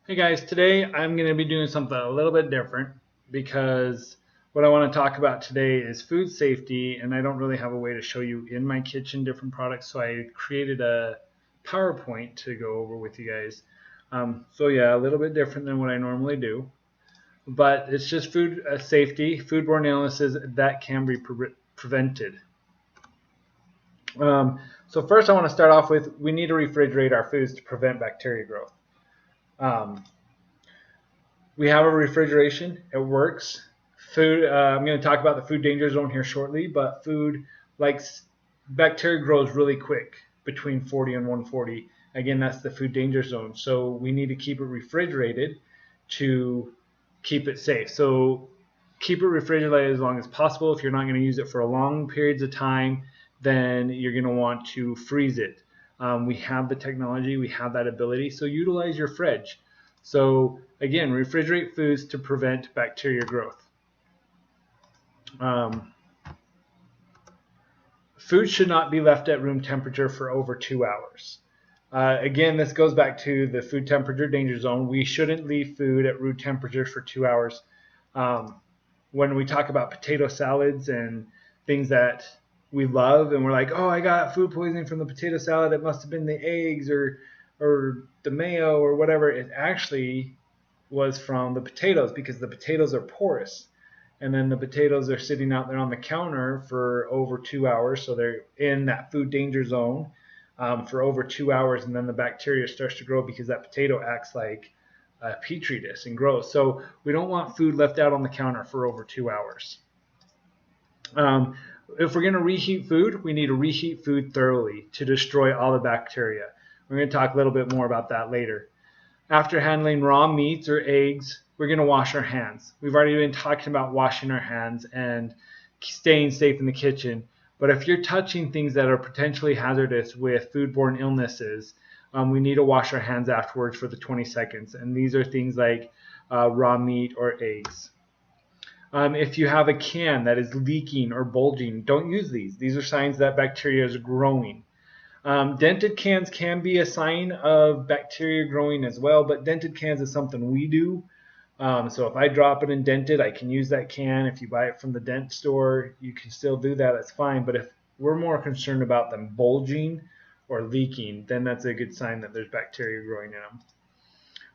Hey guys, today I'm going to be doing something a little bit different because what I want to talk about today is food safety, and I don't really have a way to show you in my kitchen different products, so I created a PowerPoint to go over with you guys. So yeah, a little bit different than what I normally do, but it's just food safety, foodborne illnesses that can be prevented. So first I want to start off with we need to refrigerate our foods to prevent bacteria growth. Um, We have a refrigeration. It works. Food. I'm going to talk about the food danger zone here shortly, but food like bacteria grows really quick between 40 and 140. Again, that's the food danger zone. So we need to keep it refrigerated to keep it safe. So keep it refrigerated as long as possible. If you're not going to use it for long periods of time, then you're going to want to freeze it. We have the technology, we have that ability. So utilize your fridge. So again, refrigerate foods to prevent bacteria growth. Um, Food should not be left at room temperature for over 2 hours. Again, this goes back to the food temperature danger zone. We shouldn't leave food at room temperature for 2 hours. Um, when we talk about potato salads and things that we love, and we're like, oh, I got food poisoning from the potato salad. It must have been the eggs or the mayo or whatever. It actually was from the potatoes because the potatoes are porous. And then the potatoes are sitting out there on the counter for over 2 hours. So they're in that food danger zone for over 2 hours. And then the bacteria starts to grow because that potato acts like a petri dish and grows. So we don't want food left out on the counter for over 2 hours. If we're going to reheat food, we need to reheat food thoroughly to destroy all the bacteria. We're going to talk a little bit more about that later. After handling raw meats or eggs, we're going to wash our hands. We've already been talking about washing our hands and staying safe in the kitchen. But if you're touching things that are potentially hazardous with foodborne illnesses, we need to wash our hands afterwards for the 20 seconds. And these are things like raw meat or eggs. If you have a can that is leaking or bulging, don't use these. These are signs that bacteria is growing. Dented cans can be a sign of bacteria growing as well, but dented cans is something we do. So if I drop it in dented, I can use that can. If you buy it from the dent store, you can still do that. That's fine. But if we're more concerned about them bulging or leaking, then that's a good sign that there's bacteria growing in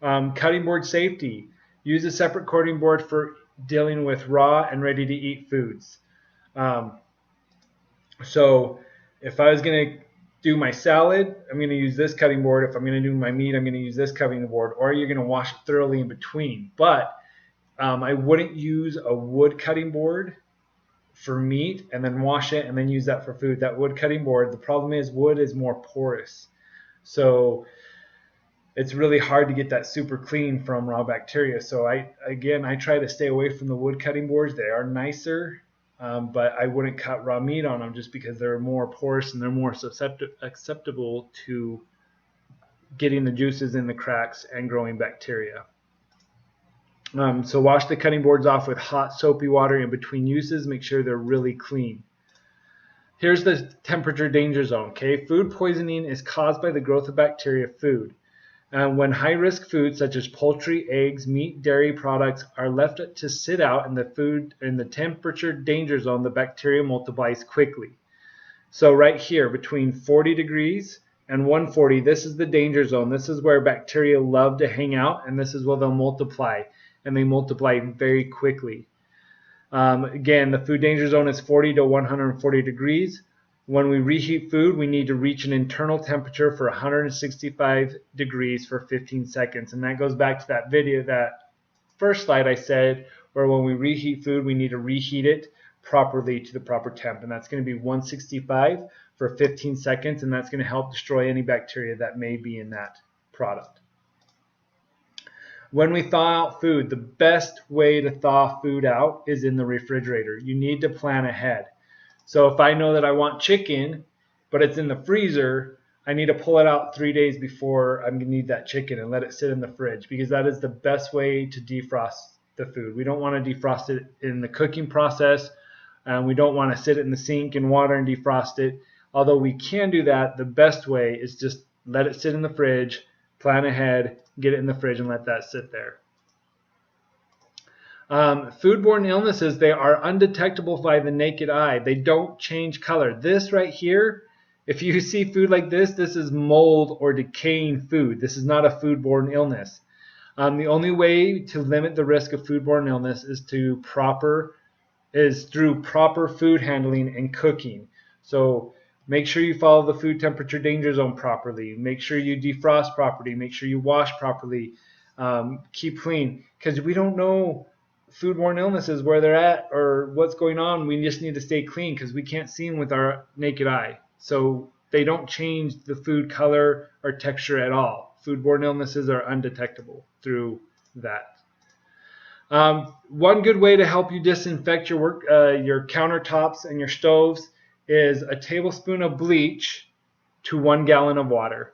them. Cutting board safety. Use a separate cutting board for dealing with raw and ready to eat foods. Um, so if I was going to do my salad, I'm going to use this cutting board. If I'm going to do my meat, I'm going to use this cutting board, or you're going to wash it thoroughly in between. But I wouldn't use a wood cutting board for meat and then wash it and then use that for food. That wood cutting board, the problem is wood is more porous. So it's really hard to get that super clean from raw bacteria. So I try to stay away from the wood cutting boards. They are nicer, but I wouldn't cut raw meat on them just because they're more porous and they're more acceptable to getting the juices in the cracks and growing bacteria. So wash the cutting boards off with hot soapy water in between uses. Make sure they're really clean. Here's the temperature danger zone. Okay, food poisoning is caused by the growth of bacteria food. When high-risk foods such as poultry, eggs, meat, dairy products are left to sit out in the temperature danger zone, the bacteria multiplies quickly. So right here between 40 degrees and 140, this is the danger zone. This is where bacteria love to hang out, and this is where they'll multiply, and they multiply very quickly. Again, the food danger zone is 40 to 140 degrees. When we reheat food, we need to reach an internal temperature for 165 degrees for 15 seconds. And that goes back to that video, that first slide I said, where when we reheat food, we need to reheat it properly to the proper temp. And that's going to be 165 for 15 seconds. And that's going to help destroy any bacteria that may be in that product. When we thaw out food, the best way to thaw food out is in the refrigerator. You need to plan ahead. So if I know that I want chicken, but it's in the freezer, I need to pull it out 3 days before I'm going to need that chicken and let it sit in the fridge, because that is the best way to defrost the food. We don't want to defrost it in the cooking process, and we don't want to sit it in the sink and water and defrost it. Although we can do that, the best way is just let it sit in the fridge, plan ahead, get it in the fridge and let that sit there. Foodborne illnesses, they are undetectable by the naked eye. They don't change color. This right here, if you see food like this is mold or decaying food. This is not a foodborne illness. The only way to limit the risk of foodborne illness is through proper food handling and cooking. So make sure you follow the food temperature danger zone properly. Make sure you defrost properly. Make sure you wash properly. Keep clean, because we don't know foodborne illnesses, where they're at or what's going on. We just need to stay clean because we can't see them with our naked eye. So they don't change the food color or texture at all. Foodborne illnesses are undetectable through that. One good way to help you disinfect your countertops and your stoves is a tablespoon of bleach to 1 gallon of water.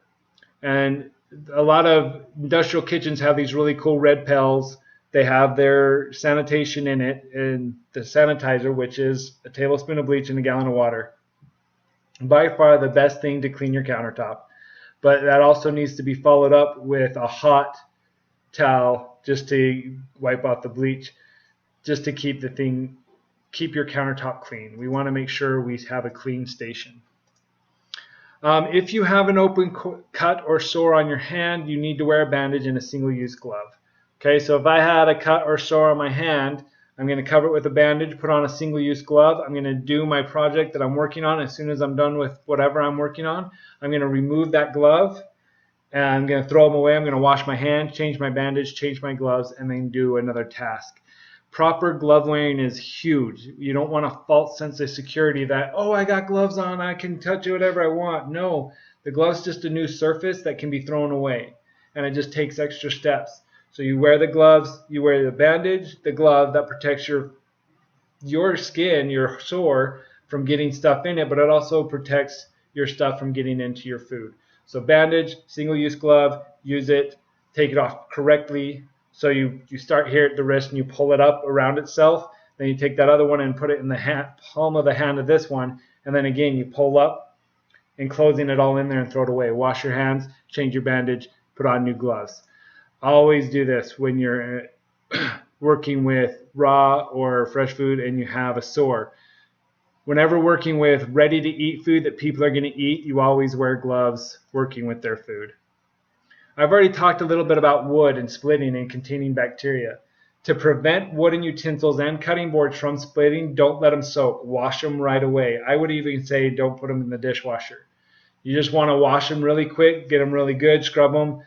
And a lot of industrial kitchens have these really cool red pails. They have their sanitation in it, and the sanitizer, which is a tablespoon of bleach and a gallon of water. By far the best thing to clean your countertop. But that also needs to be followed up with a hot towel just to wipe out the bleach, just to keep your countertop clean. We want to make sure we have a clean station. If you have an open cut or sore on your hand, you need to wear a bandage and a single-use glove. Okay, so if I had a cut or sore on my hand, I'm going to cover it with a bandage, put on a single-use glove. I'm going to do my project that I'm working on. As soon as I'm done with whatever I'm working on, I'm going to remove that glove, and I'm going to throw them away. I'm going to wash my hands, change my bandage, change my gloves, and then do another task. Proper glove wearing is huge. You don't want a false sense of security that, oh, I got gloves on, I can touch it whatever I want. No, the glove's just a new surface that can be thrown away, and it just takes extra steps. So you wear the gloves, you wear the bandage, the glove that protects your skin, your sore, from getting stuff in it, but it also protects your stuff from getting into your food. So bandage, single-use glove, use it, take it off correctly. So you start here at the wrist and you pull it up around itself. Then you take that other one and put it in the palm of the hand of this one. And then again, you pull up, enclosing it all in there, and throw it away. Wash your hands, change your bandage, put on new gloves. Always do this when you're working with raw or fresh food and you have a sore. Whenever working with ready-to-eat food that people are going to eat, you always wear gloves working with their food. I've already talked a little bit about wood and splitting and containing bacteria. To prevent wooden utensils and cutting boards from splitting, don't let them soak. Wash them right away. I would even say don't put them in the dishwasher. You just want to wash them really quick, get them really good, scrub them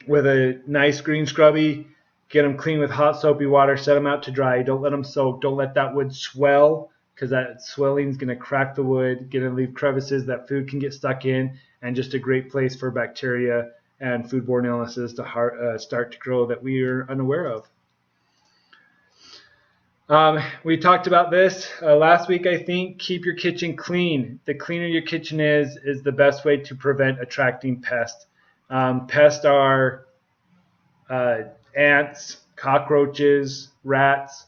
with a nice green scrubby, get them clean with hot soapy water, set them out to dry. Don't let them soak. Don't let that wood swell, because that swelling is going to crack the wood, going to leave crevices that food can get stuck in, and just a great place for bacteria and foodborne illnesses to start to grow that we are unaware of. We talked about this last week, I think. Keep your kitchen clean. The cleaner your kitchen is the best way to prevent attracting pests. Pests are ants, cockroaches, rats.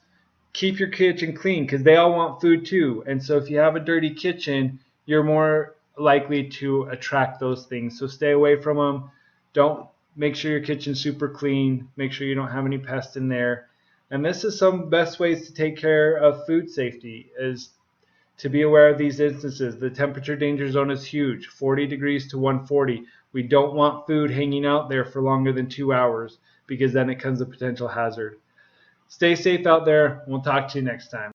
Keep your kitchen clean because they all want food too. And so if you have a dirty kitchen, you're more likely to attract those things. So stay away from them. Don't make sure your kitchen's super clean. Make sure you don't have any pests in there. And this is some best ways to take care of food safety, is to be aware of these instances. The temperature danger zone is huge, 40 degrees to 140. We don't want food hanging out there for longer than 2 hours, because then it becomes a potential hazard. Stay safe out there. We'll talk to you next time.